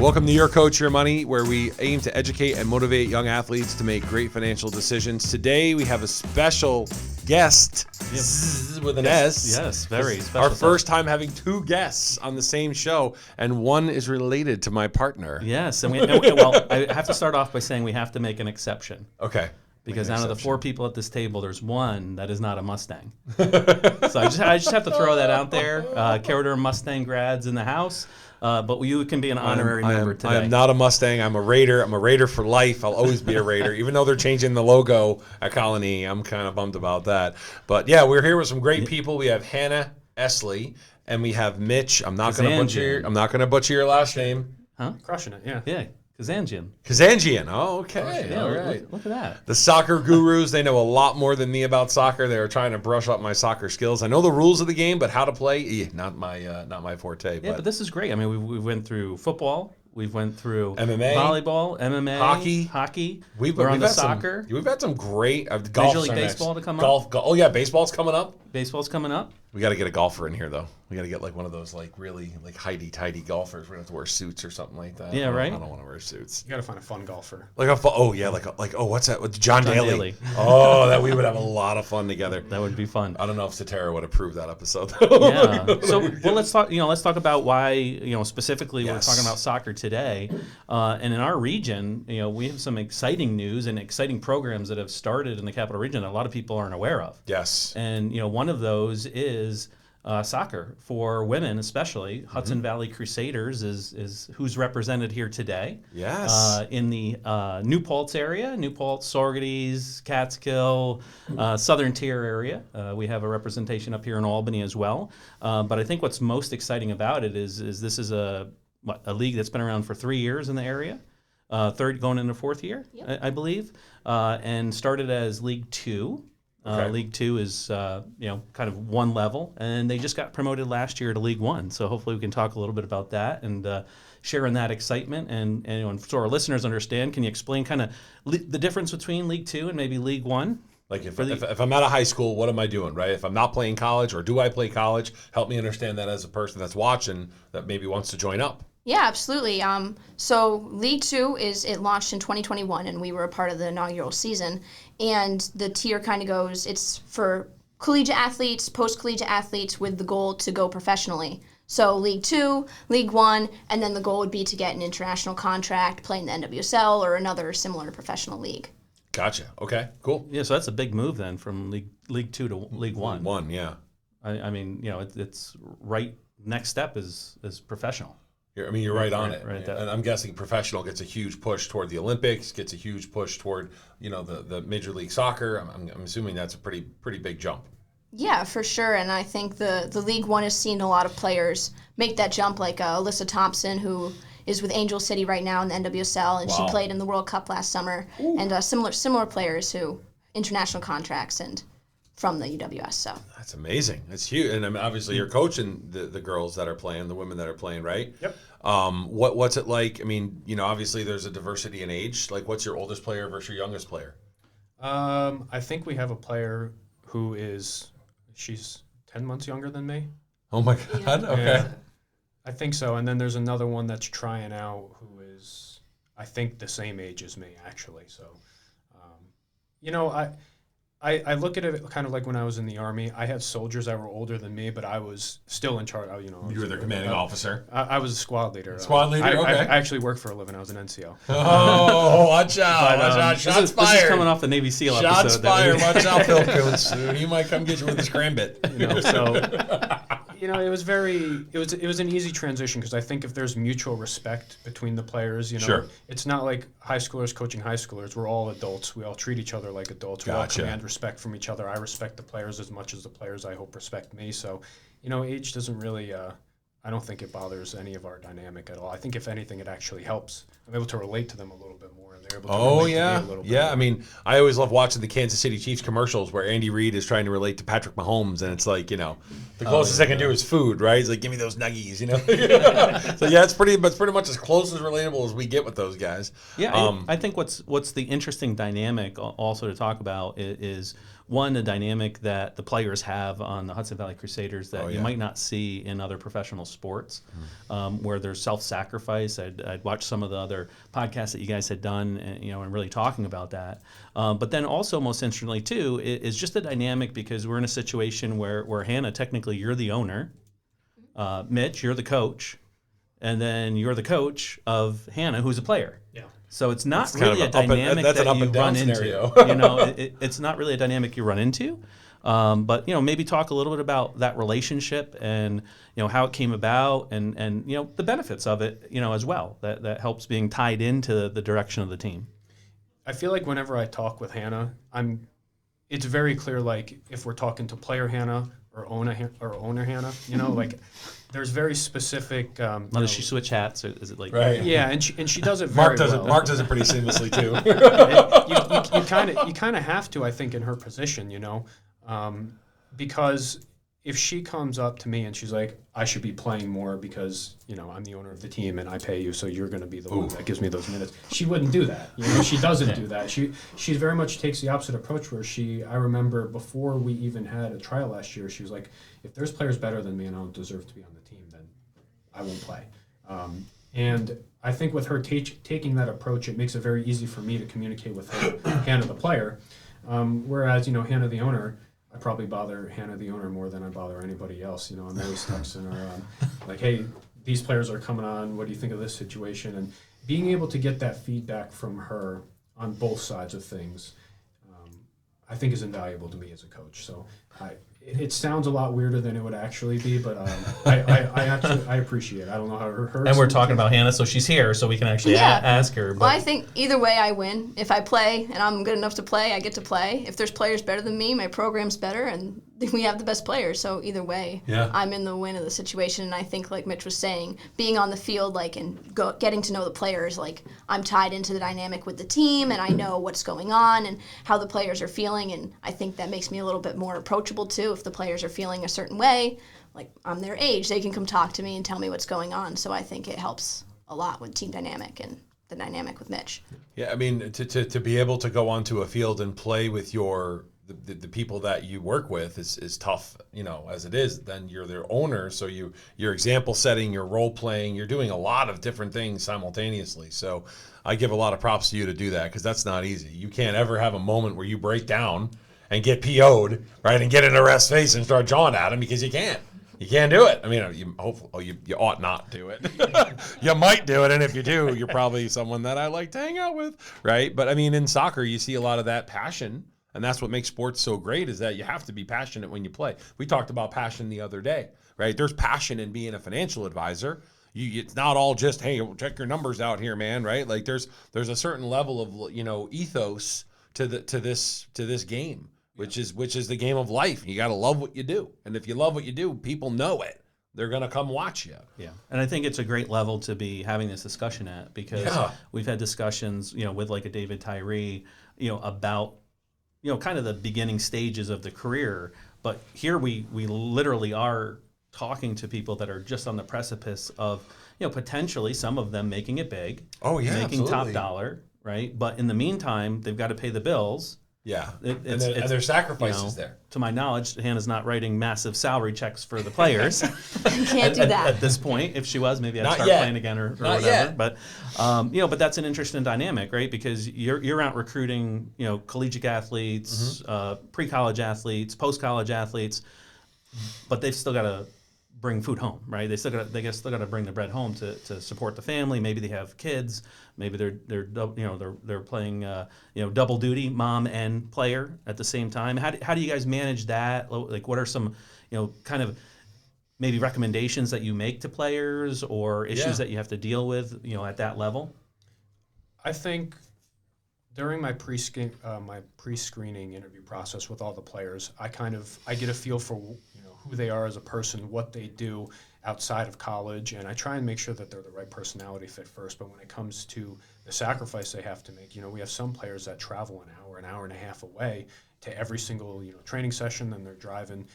Welcome to Your Coach, Your Money, where we aim to educate and motivate young athletes to make great financial decisions. Today, we have a special guest with an S. Yes, very special. Our first time having two guests on the same show, and one is related to my partner. Yes, well, I have to start off by saying we have to make an exception. Okay. Because out of the four people at this table, there's one that is not a Mustang. So I just have to throw that out there. Carrier Mustang grads in the house. But you can be an honorary member today. I am not a Mustang. I'm a Raider. I'm a Raider for life. I'll always be a Raider. Even though they're changing the logo at Colony, I'm kind of bummed about that. But yeah, we're here with some great people. We have Hannah, Esslie, and we have Mitch. I'm not going to butcher your last name. Huh? Crushing it, yeah. Yeah. Kazanjian. Kazanjian. Oh, okay. Yeah, all right. Look at that. The soccer gurus, they know a lot more than me about soccer. They're trying to brush up my soccer skills. I know the rules of the game, but how to play, not my forte. Yeah, but this is great. I mean, we went through football. We went through MMA, volleyball, MMA, hockey. We're on the soccer. We've had some great golf. Major League Baseball to come up. Oh yeah, baseball's coming up. Baseball's coming up. We got to get a golfer in here though. We got to get like one of those like really like tidy golfers. We're gonna have to wear suits or something like that. Yeah, right. I don't want to wear suits. You got to find a fun golfer. Like what's that? With John Daly. Oh, that we would have a lot of fun together. That would be fun. I don't know if Satara would approve that episode. Yeah. So let's talk. Let's talk about why specifically we're talking about soccer today. And in our region, we have some exciting news and exciting programs that have started in the Capital Region that a lot of people aren't aware of. Yes. And one of those is soccer for women, especially. Hudson Valley Crusaders is who's represented here today. Yes. In the New Paltz area, New Paltz, Saugerties, Catskill, Southern Tier area. We have a representation up here in Albany as well. But I think what's most exciting about it is this is a league that's been around for 3 years in the area. Third going into fourth year, yep. I believe, and started as League 2. Okay. League 2 is kind of one level, and they just got promoted last year to League 1. So hopefully we can talk a little bit about that and share in that excitement. And so our listeners understand. Can you explain kind of the difference between League 2 and maybe League 1? Like if I'm at a high school, what am I doing, right? If I'm not playing college, or do I play college? Help me understand that as a person that's watching that maybe wants to join up. Yeah, absolutely. So League 2 it launched in 2021, and we were a part of the inaugural season. And the tier kind of goes, it's for collegiate athletes, post-collegiate athletes with the goal to go professionally. So League 2, League 1, and then the goal would be to get an international contract, play in the NWSL or another similar professional league. Gotcha. Okay, cool. Yeah, so that's a big move then from League 2 to League 1. League 1, yeah. I mean, it's right. Next step is professional. You're right on it. Right, and I'm guessing professional gets a huge push toward the Olympics, gets a huge push toward the Major League Soccer. I'm assuming that's a pretty big jump. Yeah, for sure. And I think the League 1 has seen a lot of players make that jump, like Alyssa Thompson, who is with Angel City right now in the NWSL, and she played in the World Cup last summer. Ooh. And similar players who international contracts and from the UWS. So that's amazing. That's huge. And I mean, obviously you're coaching the girls that are playing, the women that are playing, right? Yep. What's it like? I mean, obviously there's a diversity in age. Like, what's your oldest player versus your youngest player? I think we have a player who she's 10 months younger than me. Oh my God. Yeah. Okay. Yeah, I think so. And then there's another one that's trying out who is, I think, the same age as me, actually. So, I look at it kind of like when I was in the Army. I had soldiers that were older than me, but I was still in charge. You were their commanding officer? I was a squad leader. Squad leader? Okay. I actually worked for a living. I was an NCO. Oh, watch out. Watch out. Shots fired. This is coming off the Navy SEAL episode. Shots fired. Watch out, Phil Coons. He might come get you with a scram bit. It was an easy transition because I think if there's mutual respect between the players, sure. It's not like high schoolers coaching high schoolers. We're all adults. We all treat each other like adults. Gotcha. We all command respect from each other. I respect the players as much as the players, I hope, respect me. So, age doesn't really, I don't think it bothers any of our dynamic at all. I think if anything, it actually helps. I'm able to relate to them a little bit more, and they're able to relate to me a little bit more. I mean, I always love watching the Kansas City Chiefs commercials where Andy Reid is trying to relate to Patrick Mahomes, and it's like, the closest I can do is food, right? He's like, give me those nuggies, So yeah, it's pretty much as close as relatable as we get with those guys. Yeah, I think what's the interesting dynamic also to talk about is one, a dynamic that the players have on the Hudson Valley Crusaders that you yeah. might not see in other professional sports, where there's self-sacrifice. I'd watched some of the other podcasts that you guys had done, and really talking about that. But then also, most interestingly too, is just the dynamic, because we're in a situation where Hannah, technically, you're the owner. Mitch, you're the coach, and then you're the coach of Hannah, who's a player. Yeah. So it's not It's kind really a of dynamic that's an that up you and down run scenario. into. It's not really a dynamic you run into. But maybe talk a little bit about that relationship and how it came about, and the benefits of it as well. That helps being tied into the direction of the team. I feel like whenever I talk with Hannah, it's very clear, like, if we're talking to player Hannah or owner Hannah, like, there's very specific. Now, does she switch hats, or is it like Right. Yeah, and she does it very well. Mark does it pretty seamlessly too. You kind of have to, I think, in her position, because if she comes up to me and she's like, I should be playing more because I'm the owner of the team and I pay you, so you're going to be the one that gives me those minutes. She wouldn't do that. She doesn't do that. She very much takes the opposite approach, where I remember before we even had a trial last year, she was like, if there's players better than me and I don't deserve to be on the team, then I won't play. And I think with her taking that approach, it makes it very easy for me to communicate with her, Hannah the player. Whereas, Hannah the owner, I probably bother Hannah the owner more than I bother anybody else. I'm always texting her, like, hey, these players are coming on. What do you think of this situation? And being able to get that feedback from her on both sides of things, I think is invaluable to me as a coach. So it sounds a lot weirder than it would actually be, but I appreciate it. I don't know how it hurts. And we're talking about Hannah, so she's here, so we can actually ask her. But. Well, I think either way I win. If I play and I'm good enough to play, I get to play. If there's players better than me, my program's better, and we have the best players. So either way, I'm in the win of the situation. And I think, like Mitch was saying, being on the field, and getting to know the players, I'm tied into the dynamic with the team, and I know what's going on and how the players are feeling. And I think that makes me a little bit more approachable too. If the players are feeling a certain way, like I'm their age, they can come talk to me and tell me what's going on. So I think it helps a lot with team dynamic and the dynamic with Mitch. Yeah, I mean, to be able to go onto a field and play with the people that you work with is tough, as it is. Then you're their owner, so you're example setting, you're role playing, you're doing a lot of different things simultaneously. So I give a lot of props to you to do that, because that's not easy. You can't ever have a moment where you break down and get PO'd, right, and get in a ref's face and start jawing at him, because you can't. You can't do it. I mean, you ought not do it. You might do it, and if you do, you're probably someone that I like to hang out with, right? But I mean, in soccer, you see a lot of that passion, and that's what makes sports so great, is that you have to be passionate when you play. We talked about passion the other day, right? There's passion in being a financial advisor. It's not all just, hey, check your numbers out here, man, right? Like there's a certain level of ethos to this game, which is the game of life. You got to love what you do, and if you love what you do, people know it. They're gonna come watch you. Yeah, and I think it's a great level to be having this discussion at, because we've had discussions, with like a David Tyree, about kind of the beginning stages of the career. But here we literally are talking to people that are just on the precipice of, potentially some of them making it big. Oh yeah, making absolutely. top dollar, right? But in the meantime, they've got to pay the bills. Yeah, and there's sacrifices there. To my knowledge, Hannah's not writing massive salary checks for the players. You can't do that. At this point. If she was, maybe I'd Not start yet. playing again or Not whatever. yet. But but that's an interesting dynamic, right? Because you're out recruiting, collegiate athletes, pre-college athletes, post-college athletes, but they've still got to bring food home, right? They still got to bring the bread home to support the family. Maybe they have kids. Maybe they're playing double duty, mom and player at the same time. How do you guys manage that? Like, what are some kind of maybe recommendations that you make to players, or issues that you have to deal with at that level? I think during my pre-screening interview process with all the players, I get a feel for who they are as a person, what they do outside of college, and I try and make sure that they're the right personality fit first. But when it comes to the sacrifice they have to make, we have some players that travel an hour and a half away to every single training session, and they're driving.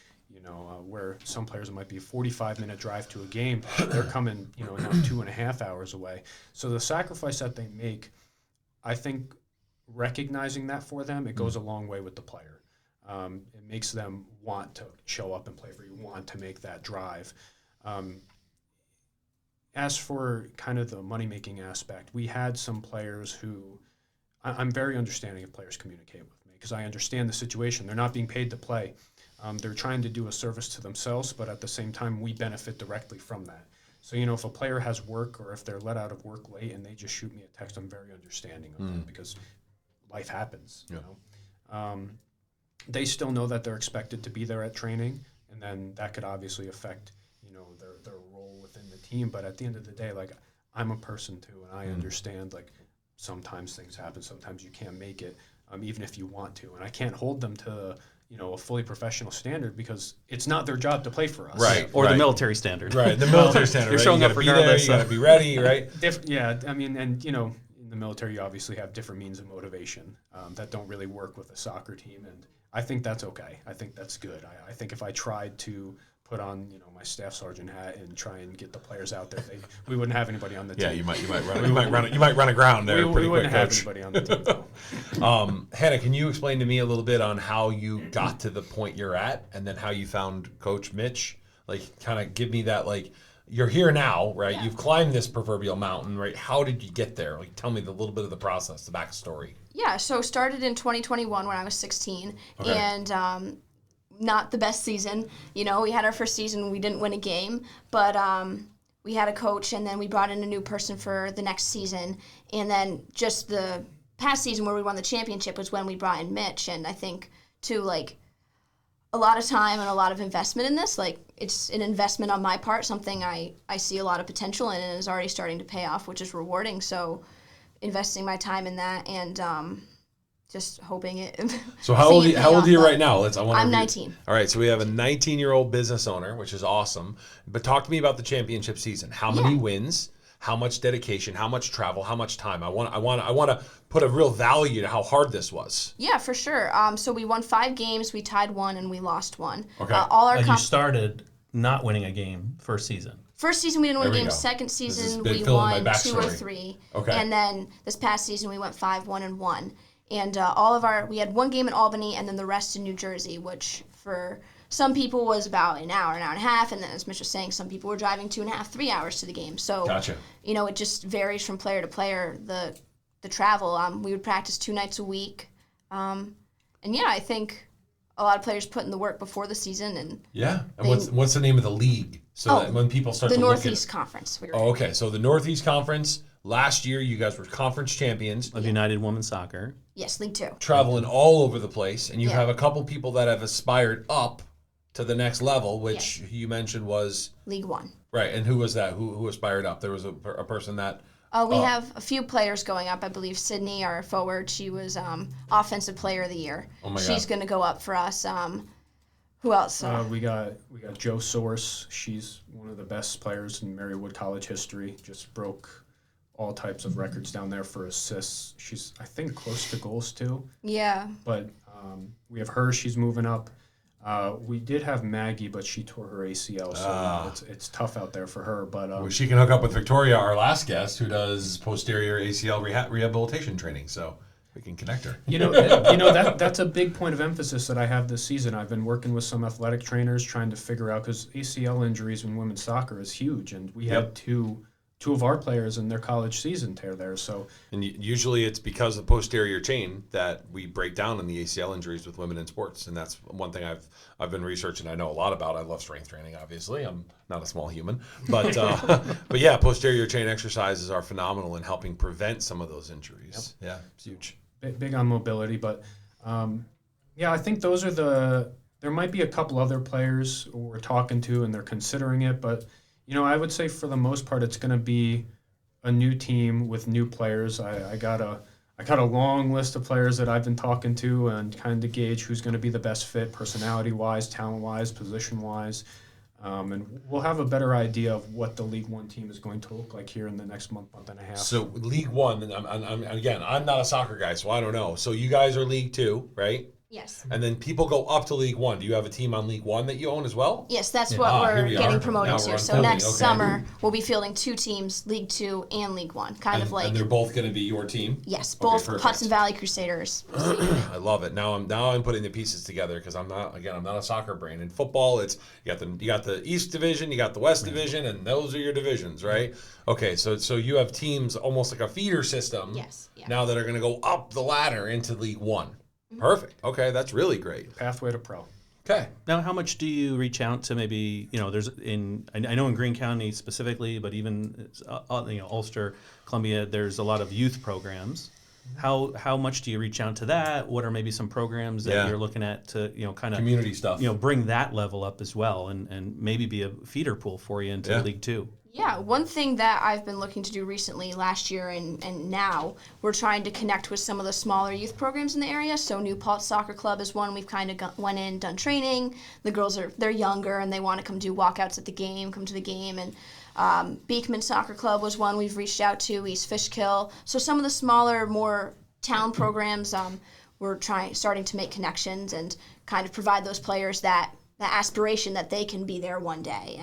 Where some players, it might be a 45-minute drive to a game, they're coming now 2.5 hours away. So the sacrifice that they make, I think recognizing that for them, it goes a long way with the player. It makes them want to show up and play for you, want to make that drive. As for kind of the money-making aspect, we had some players who I'm very understanding if players communicate with me because I understand the situation. They're not being paid to play. They're trying to do a service to themselves, but at the same time, we benefit directly from that. So, if a player has work or if they're let out of work late and they just shoot me a text, I'm very understanding of that because life happens, you know. They still know that they're expected to be there at training, and then that could obviously affect, their role within the team. But at the end of the day, like, I'm a person too, and I understand, like, sometimes things happen, sometimes you can't make it, even if you want to. And I can't hold them to, a fully professional standard because it's not their job to play for us. Right. Or the military standard. Right. The military standard. You're right? showing You up gotta be there, regardless. you got to be ready, right? And, in the military, you obviously have different means of motivation that don't really work with a soccer team. And I think that's okay. I think that's good. I think if I tried to put on, my staff sergeant hat and try and get the players out there, we wouldn't have anybody on the team. Yeah, you might run aground there. We pretty wouldn't quick, have Coach. anybody on the team, though. Hannah, can you explain to me a little bit on how you got to the point you're at, and then how you found Coach Mitch? Like, kind of give me that, like, you're here now, right? Yeah. You've climbed this proverbial mountain, right? How did you get there? Like, tell me the little bit of the process, the backstory. Yeah, so started in 2021 when I was 16, Okay. and not the best season. We had our first season, we didn't win a game, but we had a coach, and then we brought in a new person for the next season, and then just the past season where we won the championship was when we brought in Mitch, and I think, too, like, a lot of time and a lot of investment in this. Like, it's an investment on my part, something I see a lot of potential in and is already starting to pay off, which is rewarding. So investing my time in that and just hoping it. So how old are you right now? I'm 19. All right, so we have a 19-year-old business owner, which is awesome. But talk to me about the championship season. How many wins? How much dedication? How much travel? How much time? I want to put a real value to how hard this was. Yeah, for sure. So we won 5 games, we tied 1, and we lost 1. Okay. All our And you started not winning a game first season. First season we didn't win a There we game. go. Second This season is we filling my won 2 or backstory. 3. Okay. And then this past season we went 5-1-1. And we had 1 game in Albany and then the rest in New Jersey, which for some people was about an hour and a half, and then as Mitch was saying, some people were driving 2.5, 3 hours to the game. So Gotcha. It just varies from player to player, the travel. We would practice 2 nights a week. I think a lot of players put in the work before the season, and Yeah. And what's the name of the league? So that when people start the to Northeast Conference. Oh, okay. So the Northeast Conference, last year you guys were conference champions, Of United Women's Soccer. Yes, League 2. traveling all over the place, and you Yeah. have a couple people that have aspired up to the next level, which you mentioned was League 1. right. And who was that? Who aspired up? There was a person that. We have a few players going up. I believe Sydney, our forward, she was Offensive Player of the Year. Oh my She's God. going to go up for us. Who else? We got Joe Source. She's one of the best players in Marywood College history. Just broke all types of records down there for assists. She's, I think, close to goals too. Yeah. But we have her. She's moving up. We did have Maggie, but she tore her ACL, so it's tough out there for her. But She can hook up with Victoria, our last guest, who does posterior ACL rehabilitation training. So we can connect her. That's a big point of emphasis that I have this season. I've been working with some athletic trainers trying to figure out, because ACL injuries in women's soccer is huge, and we had two of our players in their college season tear there. So, And usually it's because of the posterior chain that we break down in the ACL injuries with women in sports, and that's one thing I've been researching. I know a lot about. I love strength training. Obviously, I'm not a small human, but but yeah, posterior chain exercises are phenomenal in helping prevent some of those injuries. Yep. Yeah, it's huge. big on mobility, but I think those are there might be a couple other players we're talking to and they're considering it, but I would say for the most part it's going to be a new team with new players. I got a long list of players that I've been talking to and kind of gauge who's going to be the best fit, personality-wise, talent-wise, position-wise. And we'll have a better idea of what the League One team is going to look like here in the next month and a half. So League One, and I'm not a soccer guy, so I don't know. So you guys are League Two, right? Yes. And then people go up to League One. Do you have a team on League One that you own as well? Yes, that's what Here we're we getting are. promoted Now to. we're So unfolding. next Okay. summer, we'll be fielding 2 teams, League 2 and League 1. And they're both going to be your team? Yes, Okay, both perfect. Hudson Valley Crusaders. I love it. Now I'm putting the pieces together because I'm not a soccer brain. In football, it's you got the East Division, you got the West Division, and those are your divisions, right? Okay, so you have teams almost like a feeder system. Yes, yeah. Now that are going to go up the ladder into League One. Perfect. Okay, that's really great. Pathway to pro. Okay. Now, how much do you reach out to maybe, I know in Greene County specifically, but even, Ulster, Columbia, there's a lot of youth programs. How much do you reach out to that? What are maybe some programs that you're looking at to, kind of Community stuff. Bring that level up as well and maybe be a feeder pool for you into League Two? Yeah, one thing that I've been looking to do recently, last year and now, we're trying to connect with some of the smaller youth programs in the area. So New Paltz Soccer Club is one. We've kind of went in, done training. The girls they're younger and they want to come do walkouts at the game, come to the game. And Beekman Soccer Club was one we've reached out to, East Fishkill. So some of the smaller, more town programs, we're starting to make connections and kind of provide those players that aspiration that they can be there one day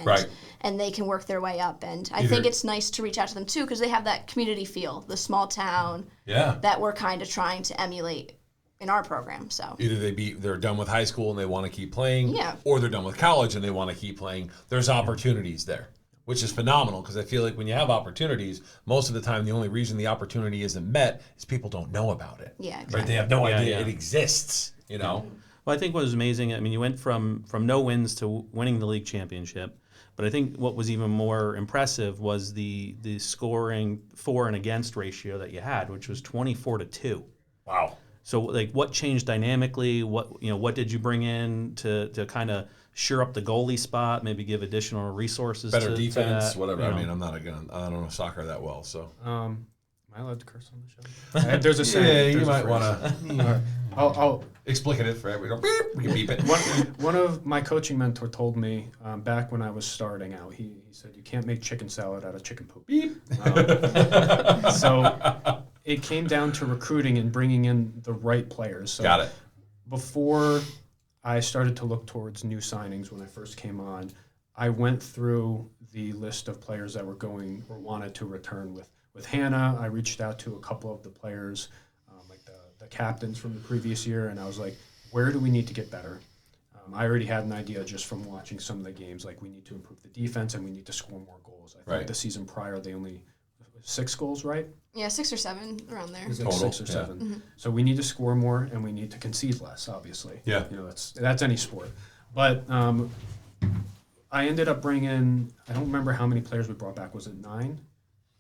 and they can work their way up. And I think it's nice to reach out to them too because they have that community feel, the small town that we're kind of trying to emulate in our program. So either they're done with high school and they want to keep playing, or they're done with college and they want to keep playing. There's opportunities there, which is phenomenal because I feel like when you have opportunities, most of the time the only reason the opportunity isn't met is people don't know about it. Yeah, Right? exactly. They have no idea it exists. Well, I think what was amazing, you went from no wins to winning the league championship. But I think what was even more impressive was the scoring for and against ratio that you had, which was 24-2. Wow. So, what changed dynamically? What did you bring in to kind of shore up the goalie spot? Maybe give additional resources. Better to defense, that, whatever. I mean, I don't know soccer that well, so. Am I allowed to curse on the show? There's a saying. You might want to. I'll explicative for everyone. We can beep it. One of my coaching mentor told me back when I was starting out. He said you can't make chicken salad out of chicken poop. Beep. So it came down to recruiting and bringing in the right players. So Got it. Before I started to look towards new signings when I first came on, I went through the list of players that were going or wanted to return with Hannah. I reached out to a couple of the players, like the captains from the previous year, and I was like, where do we need to get better? I already had an idea just from watching some of the games, like we need to improve the defense and we need to score more goals. I think the season prior they only 6 goals, right? Yeah, 6 or 7 around there. It was like Total, 6 or 7. Mm-hmm. So we need to score more and we need to concede less, obviously. Yeah. That's any sport. But I ended up bringing, I don't remember how many players we brought back. Was it 9?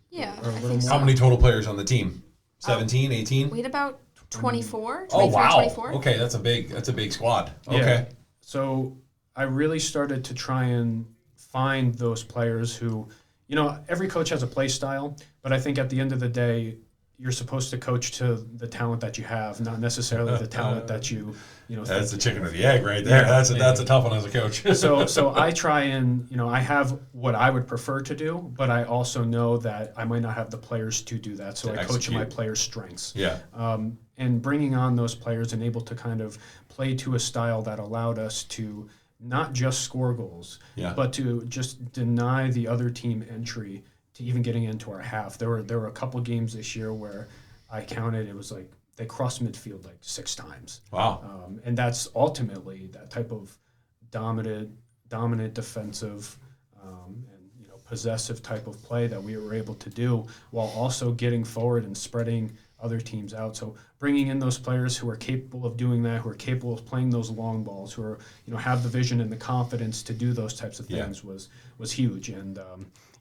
Yeah, Or a I little think so. How many total players on the team? 17, 18? We had about 24, 23, Oh, wow. 24. Okay, that's a big squad. Yeah. Okay. So I really started to try and find those players who, every coach has a play style, but I think at the end of the day, you're supposed to coach to the talent that you have, not necessarily the talent that you That's the chicken or the egg right there. That's a tough one as a coach. So I try and, I have what I would prefer to do, but I also know that I might not have the players to do that. So I coach my players' strengths. Yeah. And bringing on those players and able to kind of play to a style that allowed us to not just score goals, but to just deny the other team entry to even getting into our half. There were a couple games this year where I counted, it was like they crossed midfield like 6 times. Wow. And that's ultimately that type of dominant defensive and possessive type of play that we were able to do while also getting forward and spreading other teams out. So bringing in those players who are capable of doing that, who are capable of playing those long balls, who are have the vision and the confidence to do those types of things was huge. And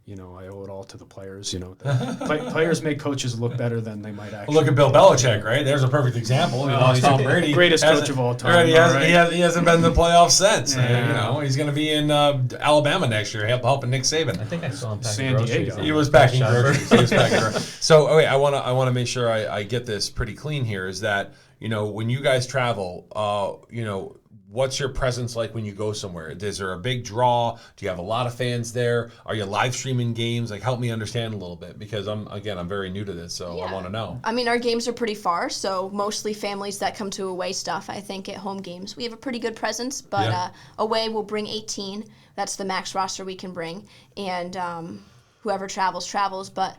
I owe it all to the players. Players make coaches look better than they might actually. Well, look at Bill Belichick, right? There's a perfect example. He lost Tom Brady, greatest coach of all time. Right, he hasn't been in the playoffs since. He's going to be in Alabama next year, helping Nick Saban. I think I saw him packing San groceries. Diego. He was packing groceries. So, wait, I want to make sure I get this pretty clean here. Is that when you guys travel, what's your presence like when you go somewhere? Is there a big draw? Do you have a lot of fans there? Are you live streaming games? Like, help me understand a little bit, because I'm very new to this, so I want to know. I mean, our games are pretty far, so mostly families that come to away stuff. I think at home games we have a pretty good presence, but away we'll bring 18. That's the max roster we can bring, and whoever travels. But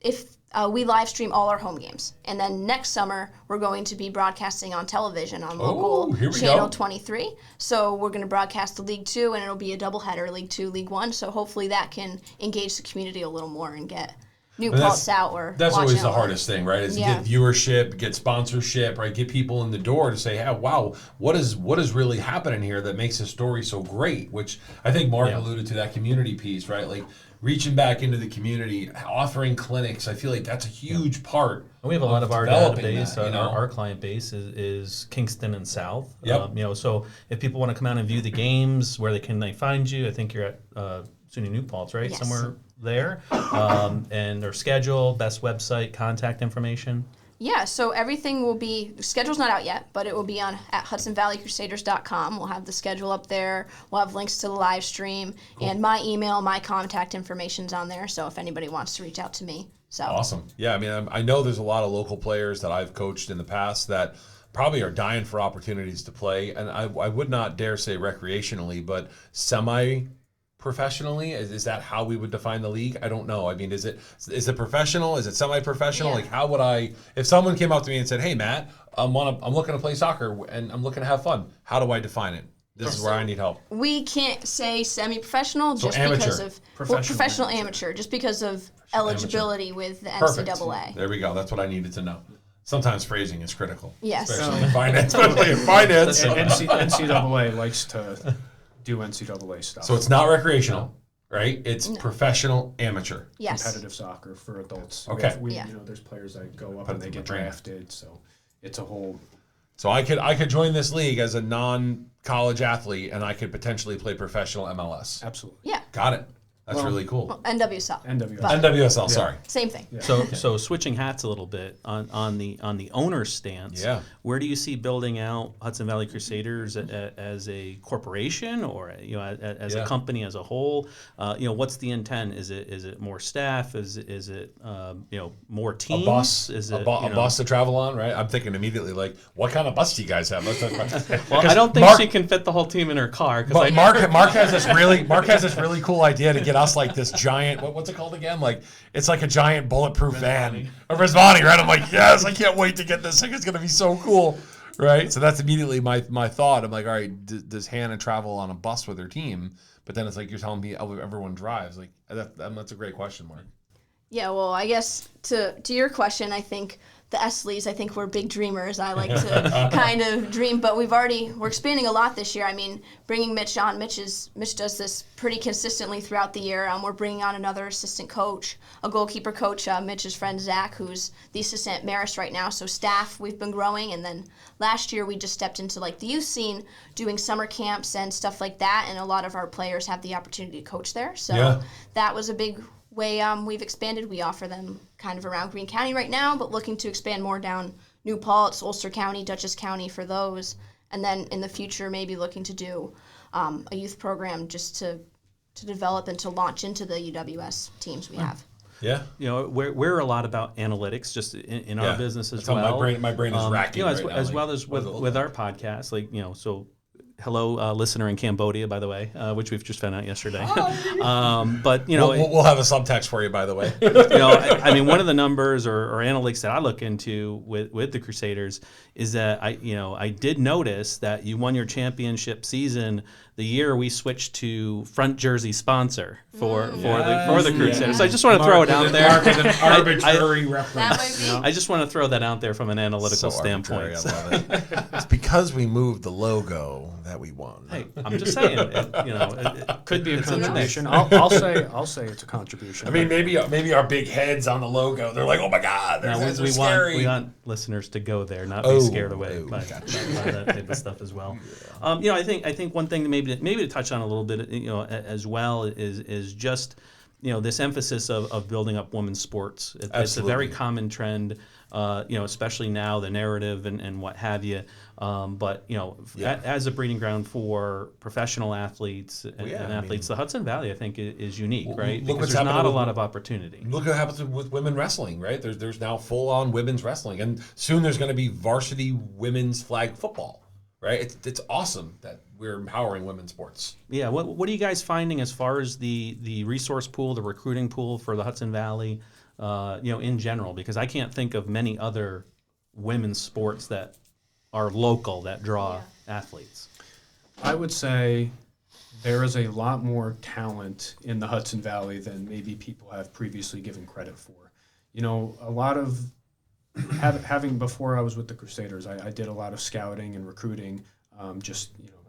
if we live stream all our home games, and then next summer we're going to be broadcasting on television on local channel 23. So we're going to broadcast the League 2, and it'll be a doubleheader, League 2, League 1. So hopefully that can engage the community a little more and get new Paltz out. Or that's watching always the online. hardest thing, right? Is to get viewership, get sponsorship, right? Get people in the door to say, "Hey, wow, what is really happening here that makes this story so great?" Which I think Mark alluded to, that community piece, right? Like, reaching back into the community, offering clinics. I feel like that's a huge part. We have a lot of our developing database, that, our client base is Kingston and South. Yep. So if people want to come out and view the games, where they find you? I think you're at SUNY New Paltz, right? Yes. Somewhere there. And their schedule, best website, contact information. Yeah, so everything will be, the schedule's not out yet, but it will be at HudsonValleyCrusaders.com. We'll have the schedule up there. We'll have links to the live stream, and my email, my contact information's on there, so if anybody wants to reach out to me. So Awesome. Yeah, I mean, I know there's a lot of local players that I've coached in the past that probably are dying for opportunities to play, and I would not dare say recreationally, but semi-professionally. Is that how we would define the league? I don't know. I mean, is it professional? Is it semi-professional? Yeah. Like, how would I, if someone came up to me and said, "Hey, Matt, I'm looking to play soccer and I'm looking to have fun," how do I define it? This is where I need help. we can't say semi-professional So just amateur. because of professional amateur, just because of eligibility with the Perfect. NCAA. There we go. That's what I needed to know. Sometimes phrasing is critical. Yes. Especially in finance. Especially in finance. NCAA likes to do NCAA stuff. So it's not recreational, right? It's professional amateur. Yes. Competitive soccer for adults. Okay. There's players that go up Put and it they to get the brain. drafted, so it's a whole. So I could join this league as a non-college athlete, and I could potentially play professional MLS. Absolutely. Yeah. Got it. That's really cool. NWSL. NWSL. But NWSL, sorry. same thing. So switching hats a little bit on the owner's stance. Yeah. Where do you see building out Hudson Valley Crusaders as a corporation, or as a company as a whole? What's the intent? Is it more staff? Is it more teams? A bus, Is a it bus to travel on, right? I'm thinking immediately, like, what kind of bus do you guys have? Let's talk about. Well, I don't think she can fit the whole team in her car. But Mark has this really cool idea to get us like this giant, what's it called again? Like, it's like a giant bulletproof van. A Resvani, right? I'm like, yes, I can't wait to get this thing. It's going to be so cool, right? So that's immediately my thought. I'm like, all right, does Hannah travel on a bus with her team? But then it's like you're telling me everyone drives. Like, that's a great question, Mark. Yeah, well, I guess to your question, I think the Esslies, I think we're big dreamers. I like to kind of dream, but we're expanding a lot this year. I mean, bringing Mitch on. Mitch does this pretty consistently throughout the year. We're bringing on another assistant coach, a goalkeeper coach, Mitch's friend Zach, who's the assistant at Marist right now. So staff, we've been growing, and then last year we just stepped into like the youth scene, doing summer camps and stuff like that, and a lot of our players have the opportunity to coach there. So that was a big way we've expanded. We offer them kind of around Greene County right now, but looking to expand more down New Paltz, Ulster County, Dutchess County for those, and then in the future maybe looking to do a youth program just to develop and to launch into the UWS teams we have. Yeah. We're a lot of analytics just in our business as well. My brain is racking as, right now. as like, well as with our podcast, so hello, listener in Cambodia, by the way, which we've just found out yesterday. But we'll have a subtext for you, by the way. I mean, one of the numbers or analytics that I look into with the Crusaders is that I did notice that you won your championship season the year we switched to front jersey sponsor for the Crusaders. Yeah. So I just want to throw it out there. Mark is an arbitrary reference. That might be. I just want to throw that out there from an analytical standpoint. I love it. It's because we moved the logo that we won. Hey, I'm just saying, it Could be a it's in the mix. contribution. I'll say it's a contribution. I mean, maybe our big heads on the logo. They're like, oh my God, their heads are scary. We want listeners to go there, not be scared away by that type of stuff as well. I think one thing maybe to touch on a little bit, as well is just this emphasis of building up women's sports. It's a very common trend especially now the narrative and what have you. But as a breeding ground for professional athletes and athletes, the Hudson Valley, I think, is unique, right? Because there's not a lot of opportunity. Look what happens with women wrestling, right? There's now full-on women's wrestling, and soon there's going to be varsity women's flag football, right? It's awesome that we're empowering women's sports. Yeah. What are you guys finding as far as the resource pool, the recruiting pool for the Hudson Valley, in general? Because I can't think of many other women's sports that are local that draw athletes. I would say there is a lot more talent in the Hudson Valley than maybe people have previously given credit for. A lot of having before I was with the Crusaders, I did a lot of scouting and recruiting,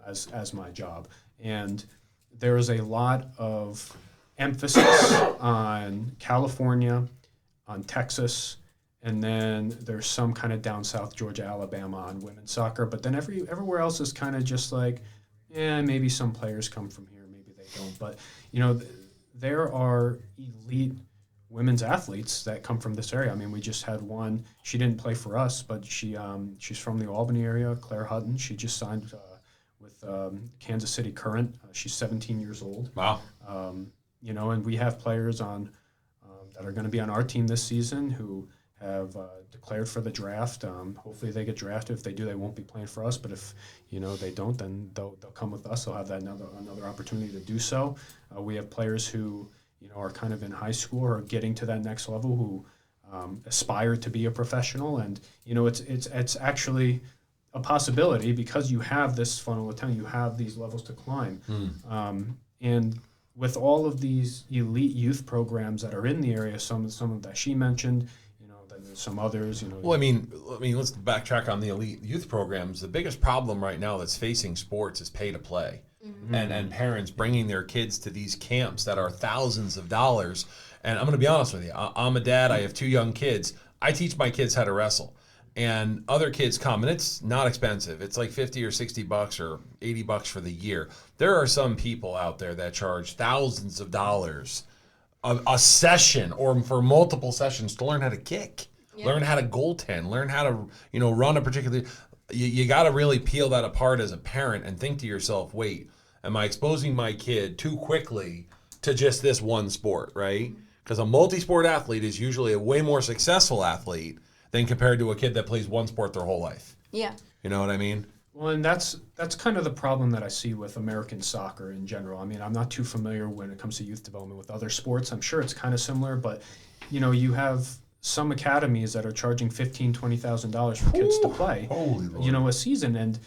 as my job, and there is a lot of emphasis on California, on Texas. And then there's some kind of down south, Georgia, Alabama on women's soccer. But then everywhere else is kind of just like, maybe some players come from here, maybe they don't. But, there are elite women's athletes that come from this area. I mean, we just had one. She didn't play for us, but she's from the Albany area, Claire Hudson. She just signed with Kansas City Current. She's 17 years old. Wow. And we have players on that are going to be on our team this season who have declared for the draft. Hopefully they get drafted. If they do, they won't be playing for us. But if they don't, then they'll come with us. They'll have that another opportunity to do so. We have players who are kind of in high school or getting to that next level who aspire to be a professional. And it's actually a possibility because you have this funnel of talent. You have these levels to climb. And with all of these elite youth programs that are in the area, some of them that she mentioned. There's some others, Well, I mean, let's backtrack on the elite youth programs. The biggest problem right now that's facing sports is pay to play, and parents bringing their kids to these camps that are thousands of dollars. And I'm going to be honest with you. I'm a dad. I have 2 young kids. I teach my kids how to wrestle, and other kids come, and it's not expensive. It's like $50 or $60 or $80 for the year. There are some people out there that charge thousands of dollars a session or for multiple sessions to learn how to kick, learn how to goaltend, learn how to, run a particular, you got to really peel that apart as a parent and think to yourself, wait, am I exposing my kid too quickly to just this one sport, right? Because a multi-sport athlete is usually a way more successful athlete than compared to a kid that plays one sport their whole life. Yeah. You know what I mean? Well, and that's kind of the problem that I see with American soccer in general. I mean, I'm not too familiar when it comes to youth development with other sports. I'm sure it's kind of similar, but you have some academies that are charging $15,000, $20,000 for kids to play. Holy Lord. A season,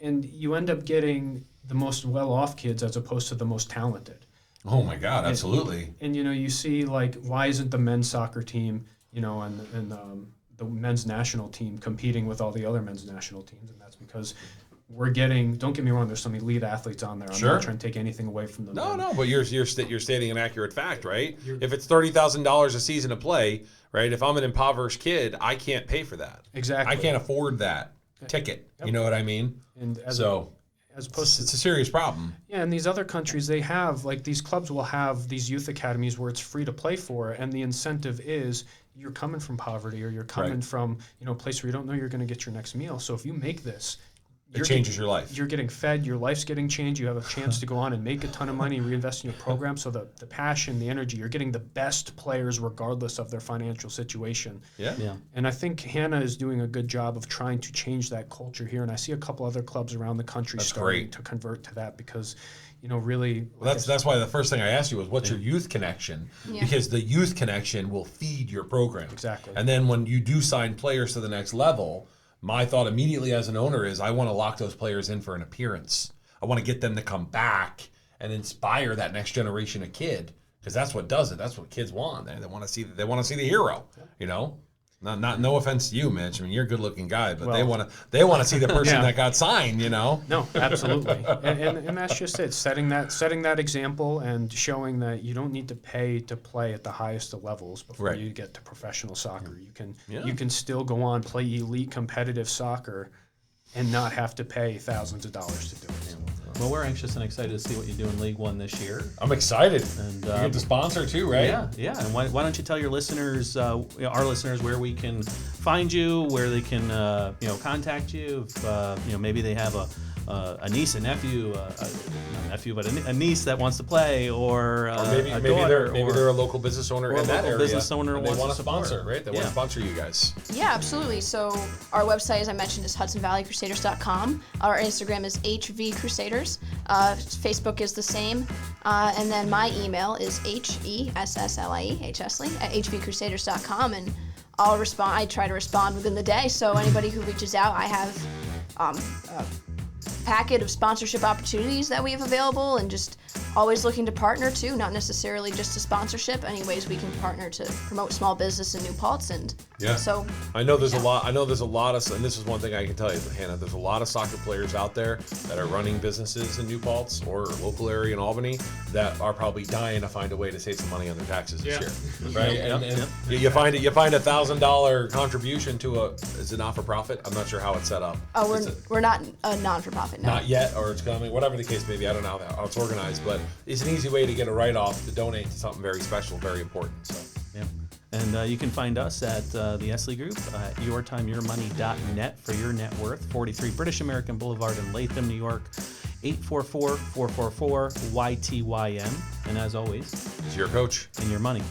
and you end up getting the most well-off kids as opposed to the most talented. Oh my God, absolutely. And you see like why isn't the men's soccer team, and the men's national team competing with all the other men's national teams, and that's because we're getting. Don't get me wrong. There's some elite athletes on there. I'm not trying to take anything away from them. No. But you're stating an accurate fact, right? If it's $30,000 a season to play, right? If I'm an impoverished kid, I can't pay for that. Exactly. I can't afford that ticket. Yep. You know what I mean? And as opposed to, it's a serious problem. Yeah, and these other countries, they have these clubs will have these youth academies where it's free to play for, and the incentive is you're coming from poverty or you're coming from a place where you don't know you're going to get your next meal. So if you make this. It changes your life. You're getting fed. Your life's getting changed. You have a chance to go on and make a ton of money and reinvest in your program. So the passion, the energy, you're getting the best players regardless of their financial situation. Yeah. And I think Hannah is doing a good job of trying to change that culture here. And I see a couple other clubs around the country starting to convert to that because, really. Well, that's why the first thing I asked you was, what's your youth connection? Yeah. Because the youth connection will feed your program. Exactly. And then when you do sign players to the next level, my thought immediately as an owner is I want to lock those players in for an appearance. I want to get them to come back and inspire that next generation of kid because that's what does it. That's what kids want. They want to see the hero. No offense to you, Mitch. I mean, you're a good-looking guy, but they want to see the person that got signed. No, absolutely, and that's just it. Setting that example and showing that you don't need to pay to play at the highest of levels before you get to professional soccer. You can still go on play elite competitive soccer and not have to pay thousands of dollars to do it. Well, we're anxious and excited to see what you do in League One this year. I'm excited. And, you get the sponsor too, right? Yeah. And why don't you tell your listeners, our listeners, where we can find you, where they can, contact you? If, maybe they have a niece, a nephew, not a nephew, but a niece that wants to play, or maybe a daughter, they're a local business owner in that area. Business owner and they want to support. sponsor, right? They want to sponsor you guys. Yeah, absolutely. So our website, as I mentioned, is HudsonValleyCrusaders.com. Our Instagram is HV Crusaders. Facebook is the same. And then my email is Esslie, Esslie, at hvcrusaders.com. And I'll respond. I try to respond within the day. So anybody who reaches out, I have a packet of sponsorship opportunities that we have available, and just always looking to partner too, not necessarily just a sponsorship. Any ways we can partner to promote small business in New Paltz, and so I know there's a lot. I know there's a lot of, and this is one thing I can tell you, Hannah. There's a lot of soccer players out there that are running businesses in New Paltz or local area in Albany that are probably dying to find a way to save some money on their taxes this year, right? And you find $1,000 contribution to is it not for profit? I'm not sure how it's set up. Oh, we're not a non-for-profit. No. Not yet, or it's coming. Whatever the case may be, I don't know how it's organized, but it's an easy way to get a write-off to donate to something very special, very important. So. Yeah. And you can find us at the Esslie Group at yourtimeyourmoney.net for your net worth, 43 British American Boulevard in Latham, New York, 844-444-YTYM. And as always, it's your coach and your money.